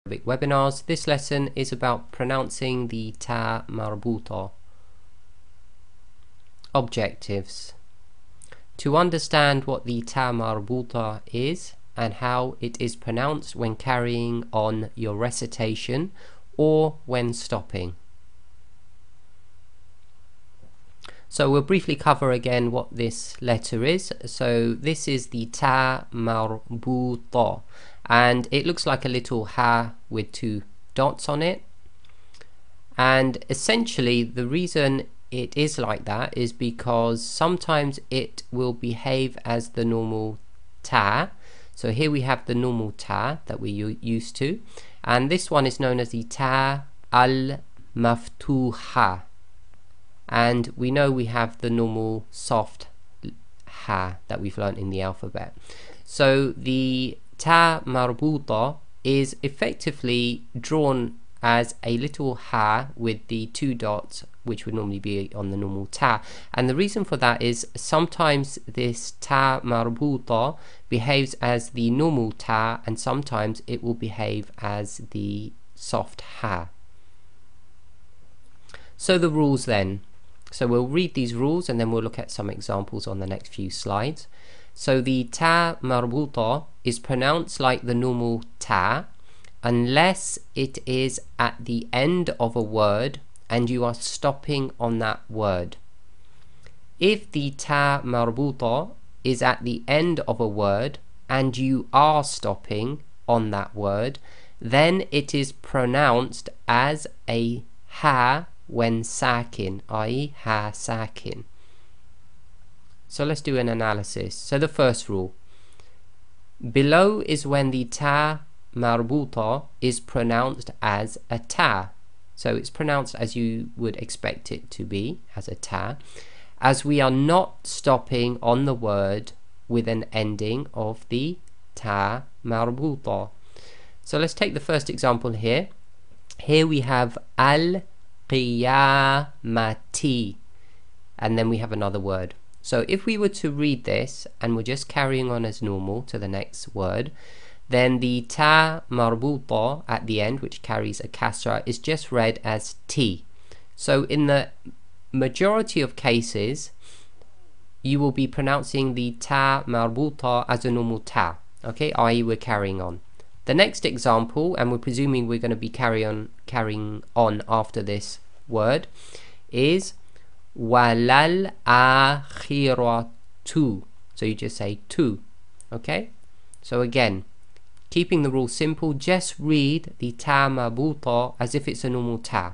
webinars. This lesson is about pronouncing the TaaMarBooTah. Objectives: to understand what the TaaMarBooTah is and how it is pronounced when carrying on your recitation or when stopping. So we'll briefly cover again what this letter is. So this is the TaaMarBooTah, and it looks like a little ha with two dots on it. And essentially the reason it is like that is because sometimes it will behave as the normal ta. So here we have the normal ta that we're used to, and this one is known as the ta al maftuha, and we know we have the normal soft ha that we've learned in the alphabet. So the TaaMarBooTah is effectively drawn as a little ha with the two dots, which would normally be on the normal ta. And the reason for that is sometimes this TaaMarBooTah behaves as the normal ta, and sometimes it will behave as the soft ha. So the rules then. So we'll read these rules and then we'll look at some examples on the next few slides. So the TaaMarBooTah is pronounced like the normal ta unless it is at the end of a word and you are stopping on that word. If the TaaMarBooTah is at the end of a word and you are stopping on that word, then it is pronounced as a ha when sakin, i.e. ha sakin. So let's do an analysis. So the first rule. Below is when the TaaMarBooTah is pronounced as a ta. So it's pronounced as you would expect it to be, as a ta, as we are not stopping on the word with an ending of the TaaMarBooTah. So let's take the first example here. Here we have al-qiyamati, and then we have another word. So if we were to read this and we're just carrying on as normal to the next word, then the TaaMarBooTah at the end, which carries a kasra, is just read as t. So in the majority of cases you will be pronouncing the TaaMarBooTah as a normal ta, okay, i.e. we're carrying on. The next example, and we're presuming we're going to be carrying on after this word, is walal akhiratu. So you just say tu, okay? So again, keeping the rule simple, just read the TaaMarBooTah as if it's a normal ta.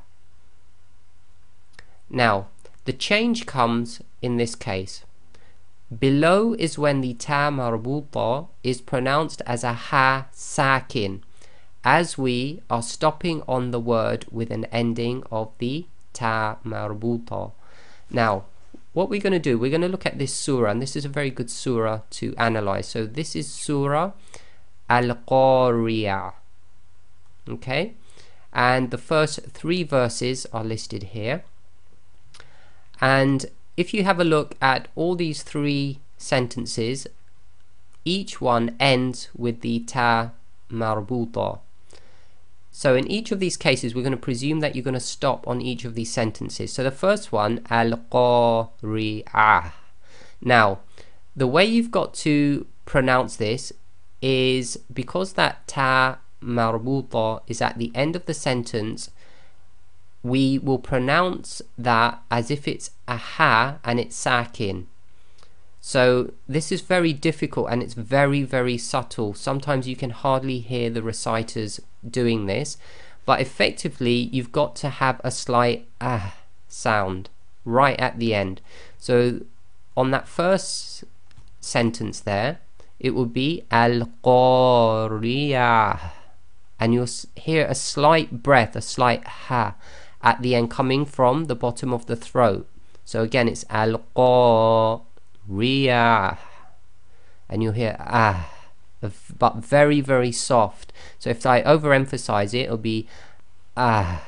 Now the change comes in this case. Below is when the TaaMarBooTah is pronounced as a ha sakin, as we are stopping on the word with an ending of the TaaMarBooTah. Now what we're going to do, we're going to look at this surah, and this is a very good surah to analyze. So this is surah Al-Qariyah, okay, and the first 3 verses are listed here. And if you have a look at all these 3 sentences, each one ends with the TaaMarBooTah. So in each of these cases we're going to presume that you're going to stop on each of these sentences. So the first one, Al-Qariyah. Now the way you've got to pronounce this is because that TaaMarBooTah is at the end of the sentence, we will pronounce that as if it's a ha and it's sakin. So this is very difficult and it's very, very subtle. Sometimes you can hardly hear the reciters doing this, but effectively you've got to have a slight ah sound right at the end. So on that first sentence there, it will be al-Qariyah, and you'll hear a slight breath, a slight ha at the end coming from the bottom of the throat. So again it's al-Qariyah, and you'll hear ah, but very, very soft. So if I overemphasize it, it'll be ah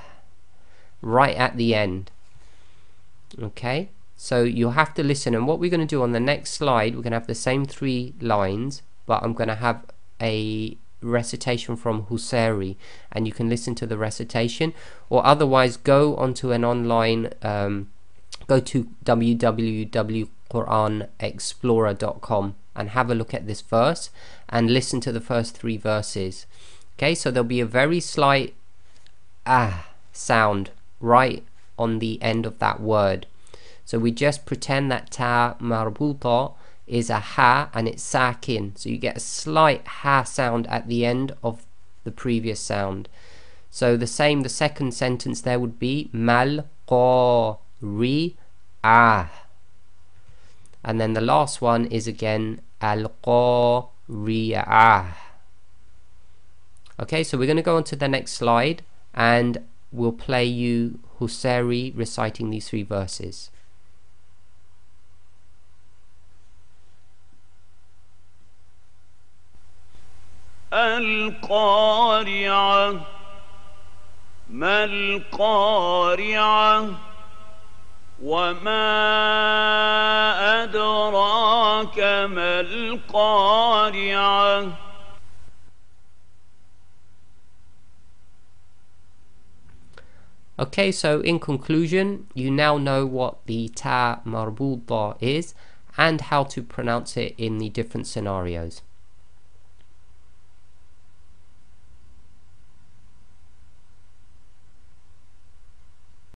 right at the end, okay? So you'll have to listen, and what we're going to do on the next slide, we're going to have the same 3 lines, but I'm going to have a recitation from Husari, and you can listen to the recitation, or otherwise go onto an online go to www.quranexplorer.com and have a look at this verse and listen to the first 3 verses. Okay, so there'll be a very slight sound right on the end of that word. So we just pretend that TaaMarBooTah is a ha and it's sakin, so you get a slight ha sound at the end of the previous sound. So the same, the second sentence there would be mal qari and then the last one is again al qari'ah. Okay, so we're going to go on to the next slide and we'll play you Husari reciting these 3 verses. القارعة ما القارعة وما أدراك ما القارعة. Okay, so in conclusion, you now know what the TaaMarBooTah is and how to pronounce it in the different scenarios.